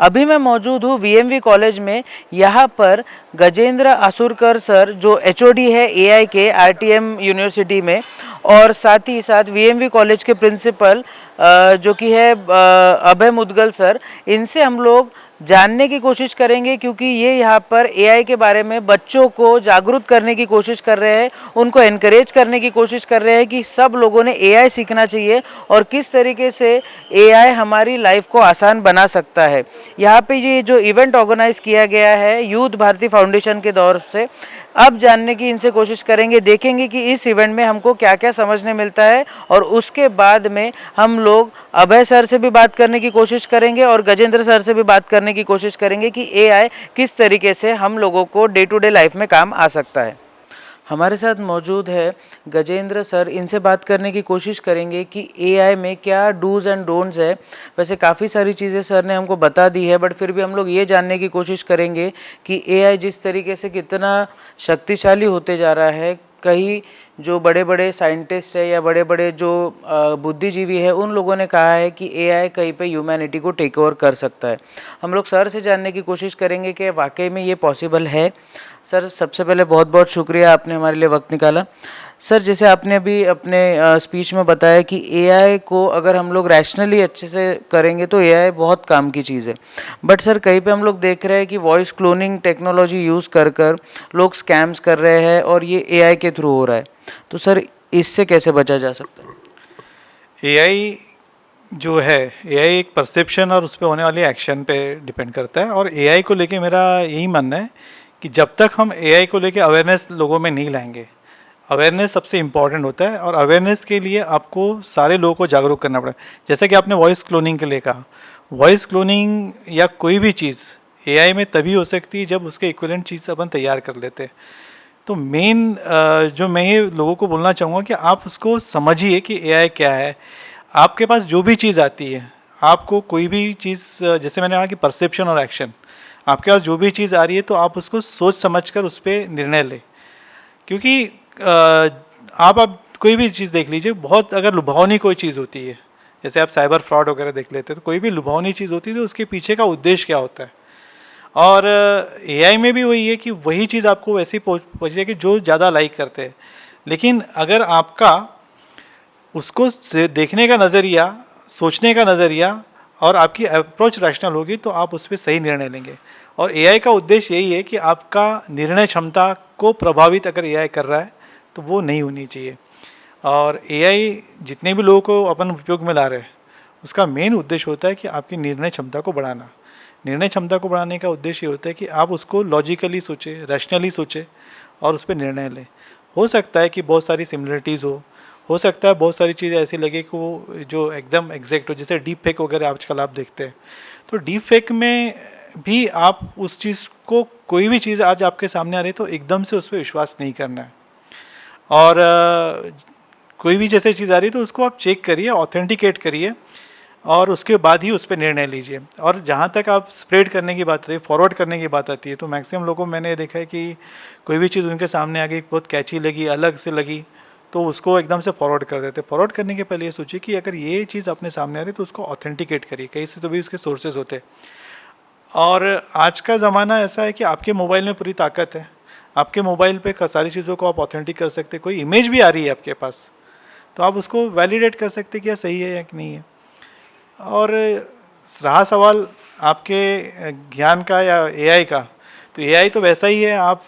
अभी मैं मौजूद हूँ वीएमवी कॉलेज में। यहाँ पर गजेंद्र आसुरकर सर जो एचओडी है एआई के आरटीएम यूनिवर्सिटी में, और साथ ही साथ वीएमवी कॉलेज के प्रिंसिपल जो कि है अभय मुदगल सर, इनसे हम लोग जानने की कोशिश करेंगे, क्योंकि ये यहाँ पर एआई के बारे में बच्चों को जागरूक करने की कोशिश कर रहे हैं, उनको एनकरेज करने की कोशिश कर रहे हैं कि सब लोगों ने एआई सीखना चाहिए और किस तरीके से एआई हमारी लाइफ को आसान बना सकता है। यहाँ पे ये जो इवेंट ऑर्गेनाइज किया गया है यूथ भारती फाउंडेशन के दौर से, अब जानने की इनसे कोशिश करेंगे, देखेंगे कि इस इवेंट में हमको क्या क्या समझने मिलता है, और उसके बाद में हम लोग अभय सर से भी बात करने की कोशिश करेंगे और गजेंद्र सर से भी बात करने की कोशिश करेंगे कि एआई किस तरीके से हम लोगों को डे टू डे लाइफ में काम आ सकता है। हमारे साथ मौजूद है गजेंद्र सर, इनसे बात करने की कोशिश करेंगे कि एआई में क्या डूज़ एंड डोंट्स है। वैसे काफ़ी सारी चीज़ें सर ने हमको बता दी है, बट फिर भी हम लोग ये जानने की कोशिश करेंगे कि एआई जिस तरीके से कितना शक्तिशाली होते जा रहा है, कहीं जो बड़े बड़े साइंटिस्ट है या बड़े बड़े जो बुद्धिजीवी है, उन लोगों ने कहा है कि एआई कहीं पे ह्यूमैनिटी को टेक ओवर कर सकता है। हम लोग सर से जानने की कोशिश करेंगे कि वाकई में ये पॉसिबल है। सर, सबसे पहले बहुत बहुत शुक्रिया, आपने हमारे लिए वक्त निकाला। सर, जैसे आपने अभी अपने स्पीच में बताया कि एआई को अगर हम लोग रैशनली अच्छे से करेंगे तो एआई बहुत काम की चीज़ है, बट सर कहीं पे हम लोग देख रहे हैं कि वॉइस क्लोनिंग टेक्नोलॉजी यूज़ कर कर लोग स्कैम्स कर रहे हैं और ये एआई के थ्रू हो रहा है, तो सर इससे कैसे बचा जा सकता है? एआई जो है, एआई एक परसेप्शन और उस पर होने वाले एक्शन पे डिपेंड करता है। और एआई को लेके मेरा यही मानना है कि जब तक हम एआई को लेके अवेयरनेस लोगों में नहीं लाएंगे, अवेयरनेस सबसे इम्पॉर्टेंट होता है, और अवेयरनेस के लिए आपको सारे लोगों को जागरूक करना पड़ेगा। जैसे कि आपने वॉइस क्लोनिंग के लिए कहा, वॉइस क्लोनिंग या कोई भी चीज़ एआई में तभी हो सकती है जब उसके इक्विवेलेंट चीज़ अपन तैयार कर लेते हैं। तो मेन जो मैं ये लोगों को बोलना चाहूँगा कि आप उसको समझिए कि एआई क्या है। आपके पास जो भी चीज़ आती है, आपको कोई भी चीज़, जैसे मैंने कहा कि परसेप्शन और एक्शन, आपके पास जो भी चीज़ आ रही है तो आप उसको सोच समझकर उस पर निर्णय लें। क्योंकि आप कोई भी चीज़ देख लीजिए, बहुत अगर लुभावनी कोई चीज़ होती है, जैसे आप साइबर फ्रॉड वगैरह देख लेते हैं, तो कोई भी लुभावनी चीज़ होती है तो उसके पीछे का उद्देश्य क्या होता है। और एआई में भी वही है कि वही चीज़ आपको वैसे ही पहुँचे कि जो ज़्यादा लाइक करते हैं। लेकिन अगर आपका उसको देखने का नज़रिया, सोचने का नज़रिया और आपकी अप्रोच रैशनल होगी तो आप उस पर सही निर्णय लेंगे। और एआई का उद्देश्य यही है कि आपका निर्णय क्षमता को प्रभावित अगर एआई कर रहा है तो वो नहीं होनी चाहिए। और एआई जितने भी लोगों को अपन उपयोग में ला रहे हैं, उसका मेन उद्देश्य होता है कि आपकी निर्णय क्षमता को बढ़ाना। निर्णय क्षमता को बढ़ाने का उद्देश्य होता है कि आप उसको लॉजिकली सोचें, रैशनली सोचें और उस पर निर्णय लें। हो सकता है कि बहुत सारी सिमिलरिटीज़ हो सकता है बहुत सारी चीज़ें ऐसी लगे कि वो जो एकदम एग्जैक्ट हो, जैसे डीप फेक वगैरह आजकल आप देखते हैं। तो डीप फेक में भी आप उस चीज़ को, कोई भी चीज़ आज आपके सामने आ रही है तो एकदम से उस पर विश्वास नहीं करना है। और कोई भी जैसे चीज़ आ रही है तो उसको आप चेक करिए, ऑथेंटिकेट करिए और उसके बाद ही उस पर निर्णय लीजिए। और जहाँ तक आप स्प्रेड करने की बात आती है, फॉरवर्ड करने की बात आती है, तो मैक्सिमम लोगों को मैंने देखा है कि कोई भी चीज़ उनके सामने आ गई, बहुत कैची लगी, अलग से लगी, तो उसको एकदम से फॉरवर्ड कर देते। फॉरवर्ड करने के पहले ये सोचिए कि अगर ये चीज़ अपने सामने आ रही है तो उसको ऑथेंटिकेट करिए, कहीं से तो भी उसके सोर्सेज होते हैं। और आज का ज़माना ऐसा है कि आपके मोबाइल में पूरी ताकत है, आपके मोबाइल पे सारी चीज़ों को आप ऑथेंटिक कर सकते हैं। कोई इमेज भी आ रही है आपके पास तो आप उसको वैलिडेट कर सकते हैं कि यह सही है या कि नहीं है। और रहा सवाल आपके ज्ञान का या एआई का, तो एआई तो वैसा ही है, आप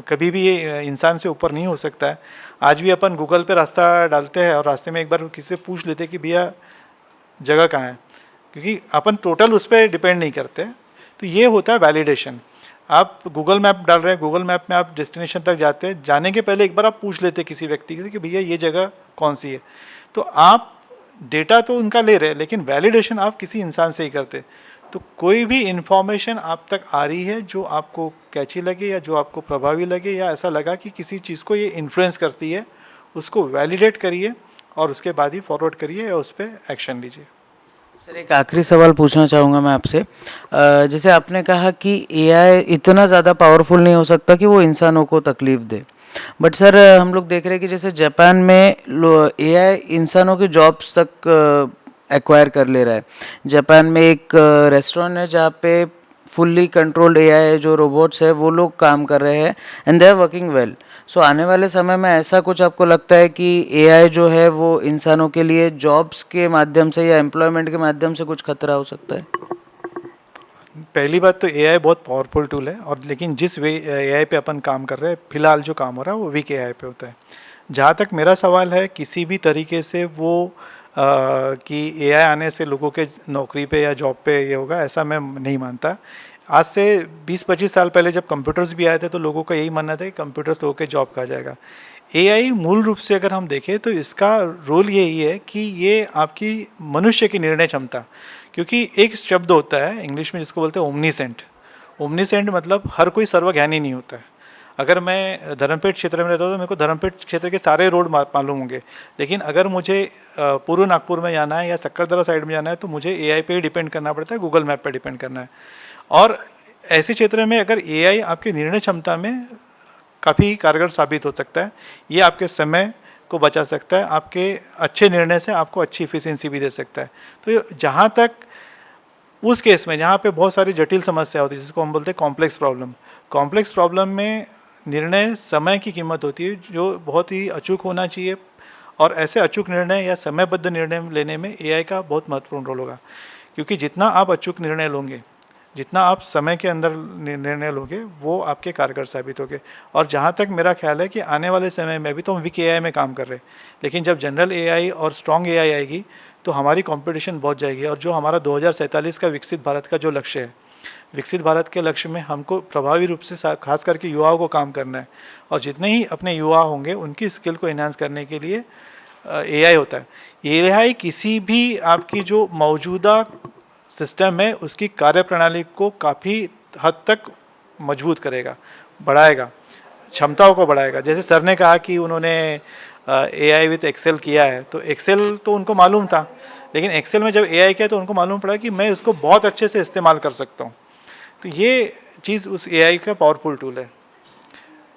कभी भी इंसान से ऊपर नहीं हो सकता है। आज भी अपन गूगल पे रास्ता डालते हैं और रास्ते में एक बार किसी से पूछ लेते हैं कि भैया जगह कहाँ है, क्योंकि अपन टोटल उस पर डिपेंड नहीं करते। तो ये होता है वैलिडेशन। आप गूगल मैप डाल रहे हैं, गूगल मैप में आप डेस्टिनेशन तक जाते हैं, जाने के पहले एक बार आप पूछ लेते हैं किसी व्यक्ति से कि भैया ये जगह कौन सी है। तो आप डेटा तो उनका ले रहे हैं, लेकिन वैलिडेशन आप किसी इंसान से ही करते। तो कोई भी इंफॉर्मेशन आप तक आ रही है जो आपको कैची लगे या जो आपको प्रभावी लगे या ऐसा लगा कि किसी चीज़ को ये इन्फ्लुएंस करती है, उसको वैलिडेट करिए और उसके बाद ही फॉरवर्ड करिए या उस पर एक्शन लीजिए। सर, एक आखिरी सवाल पूछना चाहूँगा मैं आपसे। जैसे आपने कहा कि एआई इतना ज़्यादा पावरफुल नहीं हो सकता कि वो इंसानों को तकलीफ़ दे, बट सर हम लोग देख रहे हैं कि जैसे जापान में एआई इंसानों की जॉब्स तक एक्वायर कर ले रहा है। जापान में एक रेस्टोरेंट है जहाँ पे फुल्ली कंट्रोल्ड एआई जो रोबोट्स है वो लोग काम कर रहे हैं and they are working well. So आने वाले समय में ऐसा कुछ आपको लगता है कि एआई जो है वो इंसानों के लिए जॉब्स के माध्यम से या एम्प्लॉयमेंट के माध्यम से कुछ खतरा हो सकता है? पहली बात तो एआई बहुत पावरफुल टूल है, और लेकिन जिस वे एआई पे अपन काम कर रहे हैं फिलहाल जो काम हो रहा है वो वीक एआई पे होता है। जहाँ तक मेरा सवाल है, किसी भी तरीके से वो कि एआई आने से लोगों के नौकरी पे या जॉब पे ये होगा, ऐसा मैं नहीं मानता। आज से 20-25 साल पहले जब कंप्यूटर्स भी आए थे तो लोगों का यही मानना था कि कंप्यूटर्स लोगों के जॉब खा जाएगा। एआई मूल रूप से अगर हम देखें तो इसका रोल यही है कि ये आपकी मनुष्य की निर्णय क्षमता, क्योंकि एक शब्द होता है इंग्लिश में जिसको बोलते हैं ओमनीसेंट। ओमनीसेंट मतलब हर कोई सर्वज्ञानी नहीं होता है। अगर मैं धर्मपेट क्षेत्र में रहता हूँ तो मेरे को धर्मपेट क्षेत्र के सारे रोड मालूम होंगे, लेकिन अगर मुझे पूर्व नागपुर में जाना है या सक्करदरा साइड में जाना है तो मुझे एआई पे ही डिपेंड करना पड़ता है, गूगल मैप पे डिपेंड करना है। और ऐसे क्षेत्र में अगर एआई आपकी निर्णय क्षमता में काफ़ी कारगर साबित हो सकता है, ये आपके समय को बचा सकता है, आपके अच्छे निर्णय से आपको अच्छी इफिशियंसी भी दे सकता है। तो जहाँ तक उस केस में जहाँ पे बहुत सारी जटिल समस्या होती है जिसको हम बोलते हैं कॉम्प्लेक्स प्रॉब्लम में निर्णय समय की कीमत होती है जो बहुत ही अचूक होना चाहिए, और ऐसे अचूक निर्णय या समयबद्ध निर्णय लेने में एआई का बहुत महत्वपूर्ण रोल होगा। क्योंकि जितना आप अचूक निर्णय लोगे, जितना आप समय के अंदर निर्णय लोगे, वो आपके कारगर साबित होंगे। और जहाँ तक मेरा ख्याल है कि आने वाले समय में भी तो हम वीक एआई में काम कर रहे हैं, लेकिन जब जनरल एआई और स्ट्रॉन्ग एआई आएगी तो हमारी कंपटीशन बहुत जाएगी। और जो हमारा 2047 का विकसित भारत का जो लक्ष्य है, विकसित भारत के लक्ष्य में हमको प्रभावी रूप से खास करके युवाओं को काम करना है, और जितने ही अपने युवा होंगे उनकी स्किल को इन्हांस करने के लिए एआई होता है। एआई किसी भी आपकी जो मौजूदा सिस्टम है उसकी कार्यप्रणाली को काफ़ी हद तक मजबूत करेगा, बढ़ाएगा, क्षमताओं को बढ़ाएगा। जैसे सर ने कहा कि उन्होंने एआई विथ एक्सेल किया है, तो एक्सेल तो उनको मालूम था, लेकिन एक्सेल में जब एआई किया तो उनको मालूम पड़ा कि मैं उसको बहुत अच्छे से इस्तेमाल कर सकता हूँ। तो ये चीज़ उस एआई का पावरफुल टूल है।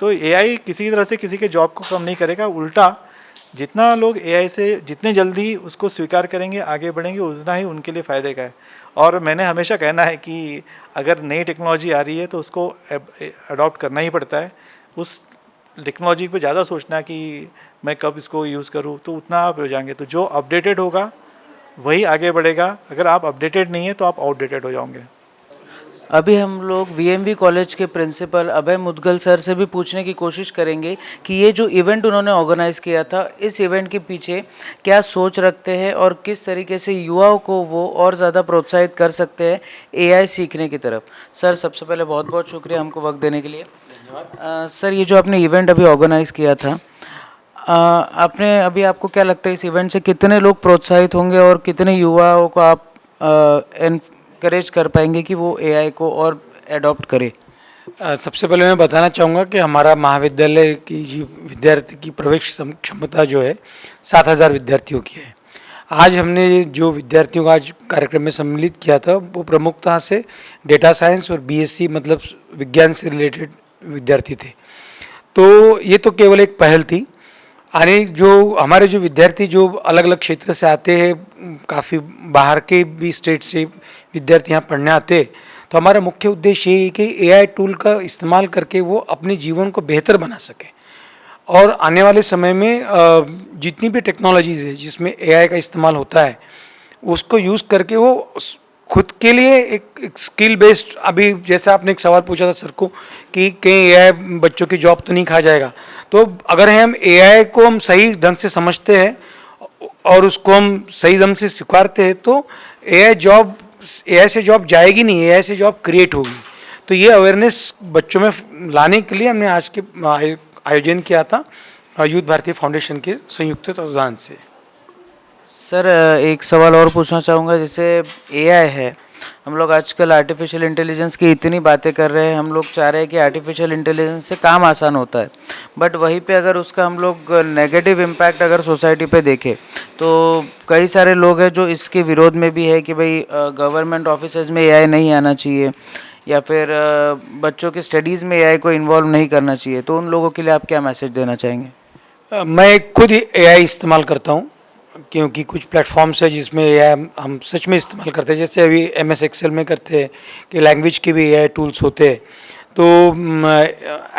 तो एआई किसी तरह से किसी के जॉब को कम नहीं करेगा, उल्टा जितना लोग एआई से जितने जल्दी उसको स्वीकार करेंगे, आगे बढ़ेंगे, उतना ही उनके लिए फ़ायदे का है। और मैंने हमेशा कहना है कि अगर नई टेक्नोलॉजी आ रही है तो उसको अडॉप्ट करना ही पड़ता है। उस टेक्नोलॉजी पे ज़्यादा सोचना कि मैं कब इसको यूज़ करूँ, तो उतना आप हो जाएंगे। तो जो अपडेटेड होगा वही आगे बढ़ेगा, अगर आप अपडेटेड नहीं है तो आप आउटडेटेड हो जाओगे। अभी हम लोग वीएमवी कॉलेज के प्रिंसिपल अभय मुदगल सर से भी पूछने की कोशिश करेंगे कि ये जो इवेंट उन्होंने ऑर्गेनाइज़ किया था, इस इवेंट के पीछे क्या सोच रखते हैं और किस तरीके से युवाओं को वो और ज़्यादा प्रोत्साहित कर सकते हैं एआई सीखने की तरफ। सर सबसे पहले बहुत बहुत शुक्रिया हमको वक्त देने के लिए। सर ये जो आपने इवेंट अभी ऑर्गेनाइज़ किया था, आपने अभी आपको क्या लगता है इस इवेंट से कितने लोग प्रोत्साहित होंगे और कितने युवाओं को आप एनकरेज कर पाएंगे कि वो एआई को और एडॉप्ट करे? सबसे पहले मैं बताना चाहूँगा कि हमारा महाविद्यालय की जो विद्यार्थी की प्रवेश क्षमता जो है 7,000 विद्यार्थियों की है। आज हमने जो विद्यार्थियों का आज कार्यक्रम में सम्मिलित किया था वो प्रमुखता से डेटा साइंस और बीएससी मतलब विज्ञान से रिलेटेड विद्यार्थी थे। तो ये तो केवल एक पहल थी। आने जो हमारे जो विद्यार्थी जो अलग अलग क्षेत्र से आते हैं, काफ़ी बाहर के भी स्टेट से विद्यार्थी यहाँ पढ़ने आते हैं, तो हमारा मुख्य उद्देश्य ये है कि एआई टूल का इस्तेमाल करके वो अपने जीवन को बेहतर बना सके। और आने वाले समय में जितनी भी टेक्नोलॉजीज़ है जिसमें एआई का इस्तेमाल होता है, उसको यूज़ करके वो खुद के लिए एक स्किल बेस्ड, अभी जैसा आपने एक सवाल पूछा था सर को कि कहीं एआई बच्चों की जॉब तो नहीं खा जाएगा, तो अगर हम एआई को हम सही ढंग से समझते हैं और उसको हम सही ढंग से स्वीकारते हैं तो एआई से जॉब जाएगी नहीं, एआई से जॉब क्रिएट होगी। तो ये अवेयरनेस बच्चों में लाने के लिए हमने आज के आयोजन किया था यूथ भारती फाउंडेशन के संयुक्त तत्वाधान से। सर एक सवाल और पूछना चाहूँगा, जैसे एआई है, हम लोग आजकल आर्टिफिशियल इंटेलिजेंस की इतनी बातें कर रहे हैं, हम लोग चाह रहे हैं कि आर्टिफिशियल इंटेलिजेंस से काम आसान होता है, बट वहीं पे अगर उसका हम लोग नेगेटिव इम्पैक्ट अगर सोसाइटी पे देखें तो कई सारे लोग हैं जो इसके विरोध में भी है कि भाई गवर्नमेंट ऑफिसेज में एआई नहीं आना चाहिए, या फिर बच्चों की स्टडीज़ में एआई को इन्वॉल्व नहीं करना चाहिए, तो उन लोगों के लिए आप क्या मैसेज देना चाहेंगे? मैं खुद एआई इस्तेमाल करता हूँ, क्योंकि कुछ प्लेटफॉर्म्स है जिसमें एआई हम सच में इस्तेमाल करते हैं। जैसे अभी एमएस एक्सेल में करते हैं कि लैंग्वेज के भी एआई टूल्स होते हैं। तो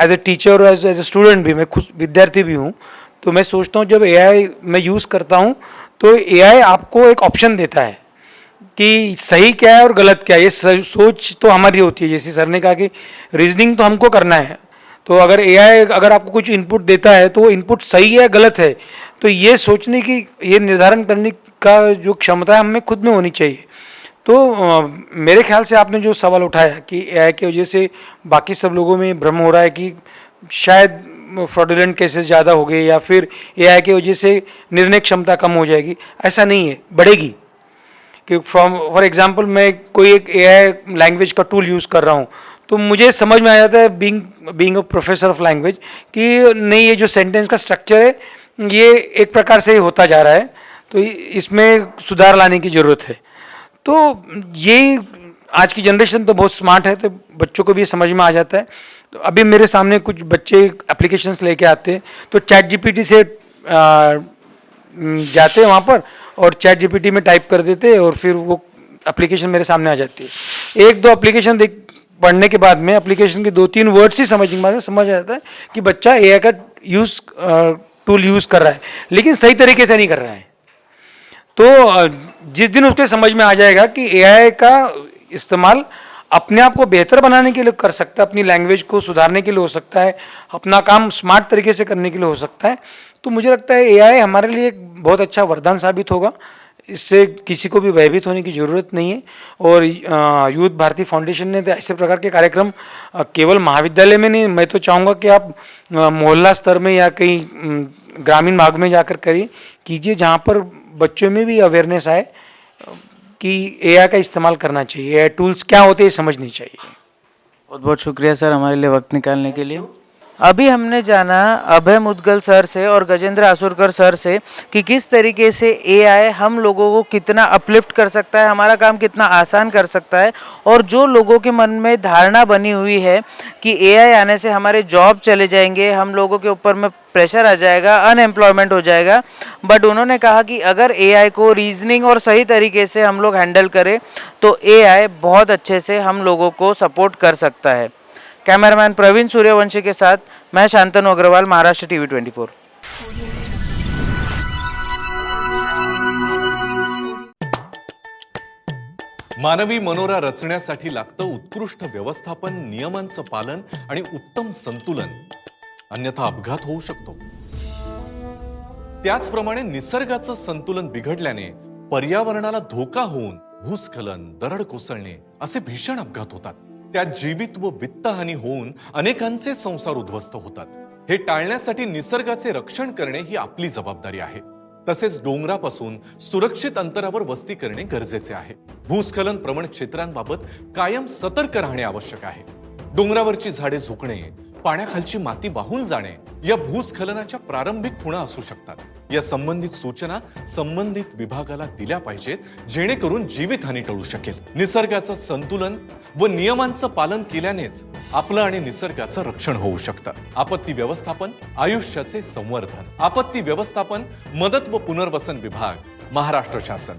एज ए टीचर और एज ए स्टूडेंट भी, मैं खुद विद्यार्थी भी हूँ, तो मैं सोचता हूँ जब एआई मैं यूज़ करता हूँ तो एआई आपको एक ऑप्शन देता है कि सही क्या है और गलत क्या है। ये सोच तो हमारी होती है, जैसे सर ने कहा कि रीजनिंग तो हमको करना है, तो अगर एआई अगर आपको कुछ इनपुट देता है तो वो इनपुट सही है गलत है, तो ये सोचने की, ये निर्धारण करने का जो क्षमता है हमें खुद में होनी चाहिए। तो मेरे ख्याल से आपने जो सवाल उठाया कि एआई की वजह से बाकी सब लोगों में भ्रम हो रहा है कि शायद फ्रॉडुलेंट केसेस ज़्यादा हो गए या फिर एआई की वजह से निर्णय क्षमता कम हो जाएगी, ऐसा नहीं है, बढ़ेगी। कि फॉर एग्जांपल मैं कोई एक एआई लैंग्वेज का टूल यूज़ कर रहा हूँ तो मुझे समझ में आ जाता है being a professor of language कि नहीं, ये जो सेंटेंस का स्ट्रक्चर है ये एक प्रकार से होता जा रहा है, तो इसमें सुधार लाने की ज़रूरत है। तो ये आज की जनरेशन तो बहुत स्मार्ट है, तो बच्चों को भी समझ में आ जाता है। तो अभी मेरे सामने कुछ बच्चे एप्लीकेशंस लेके आते हैं तो चैट जीपीटी से जाते हैं वहाँ पर और चैट जीपीटी में टाइप कर देते हैं और फिर वो एप्लीकेशन मेरे सामने आ जाती है। एक दो एप्लीकेशन पढ़ने के बाद में एप्लीकेशन के 2-3 वर्ड्स ही समझने के बाद में समझ आ जाता है कि बच्चा एआई का टूल यूज़ कर रहा है, लेकिन सही तरीके से नहीं कर रहा है। तो जिस दिन उसके समझ में आ जाएगा कि एआई का इस्तेमाल अपने आप को बेहतर बनाने के लिए कर सकता है, अपनी लैंग्वेज को सुधारने के लिए हो सकता है, अपना काम स्मार्ट तरीके से करने के लिए हो सकता है, तो मुझे लगता है एआई हमारे लिए एक बहुत अच्छा वरदान साबित होगा। इससे किसी को भी भयभीत होने की ज़रूरत नहीं है। और यूथ भारती फाउंडेशन ने तो ऐसे प्रकार के कार्यक्रम केवल महाविद्यालय में नहीं, मैं तो चाहूँगा कि आप मोहल्ला स्तर में या कहीं ग्रामीण भाग में जाकर कीजिए, जहाँ पर बच्चों में भी अवेयरनेस आए कि एआई का इस्तेमाल करना चाहिए, एआई टूल्स क्या होते हैं समझनी चाहिए। बहुत बहुत शुक्रिया सर हमारे लिए वक्त निकालने के लिए। अभी हमने जाना अभय मुदगल सर से और गजेंद्र आसुरकर सर से कि किस तरीके से एआई हम लोगों को कितना अपलिफ्ट कर सकता है, हमारा काम कितना आसान कर सकता है, और जो लोगों के मन में धारणा बनी हुई है कि एआई आने से हमारे जॉब चले जाएंगे, हम लोगों के ऊपर में प्रेशर आ जाएगा, अनएम्प्लॉयमेंट हो जाएगा, बट उन्होंने कहा कि अगर एआई को रीजनिंग और सही तरीके से हम लोग हैंडल करें तो एआई बहुत अच्छे से हम लोगों को सपोर्ट कर सकता है। कैमरामैन प्रवीण सूर्यवंशी के साथ मैं शांतनु अग्रवाल, महाराष्ट्र टीवी 24। मानवी मनोरा रचण्यासाठी लागतं उत्कृष्ट व्यवस्थापन, नियमांचं पालन आणि उत्तम संतुलन, अन्यथा अपघात होऊ शकतो। त्याचप्रमाणे निसर्गाचं संतुलन बिघडल्याने पर्यावरणाला धोका होऊन भूस्खलन, दरड कोसळणे असे भीषण अपघात होतात। त्यात जीवित व वित्तहानी होऊन अनेकांचे संसार उद्ध्वस्त होतात। हे टाळण्यासाठी निसर्गाचे रक्षण करणे ही आपली जबाबदारी आहे। तसेच डोंगरापासून सुरक्षित अंतरावर वस्ती करणे गरजेचे आहे। भूस्खलन प्रवण क्षेत्रांबाबत कायम सतर्क राहणे आवश्यक आहे। डोंगरावरची झाडे झुकणे, पाण्याखालची माती वाहून जाणे या भूस्खलनाच्या प्रारंभिक खुणा असू शकतात। या संबंधित सूचना संबंधित विभागाला दिल्या पाहिजेत, जेणेकरून जीवितहानी टळू शकेल। निसर्गाचं संतुलन व नियमांचं पालन केल्यानेच आपलं आणि निसर्गाचं रक्षण होऊ शकतं। आपत्ती व्यवस्थापन, आयुष्याचे संवर्धन। आपत्ती व्यवस्थापन, मदत व पुनर्वसन विभाग, महाराष्ट्र शासन।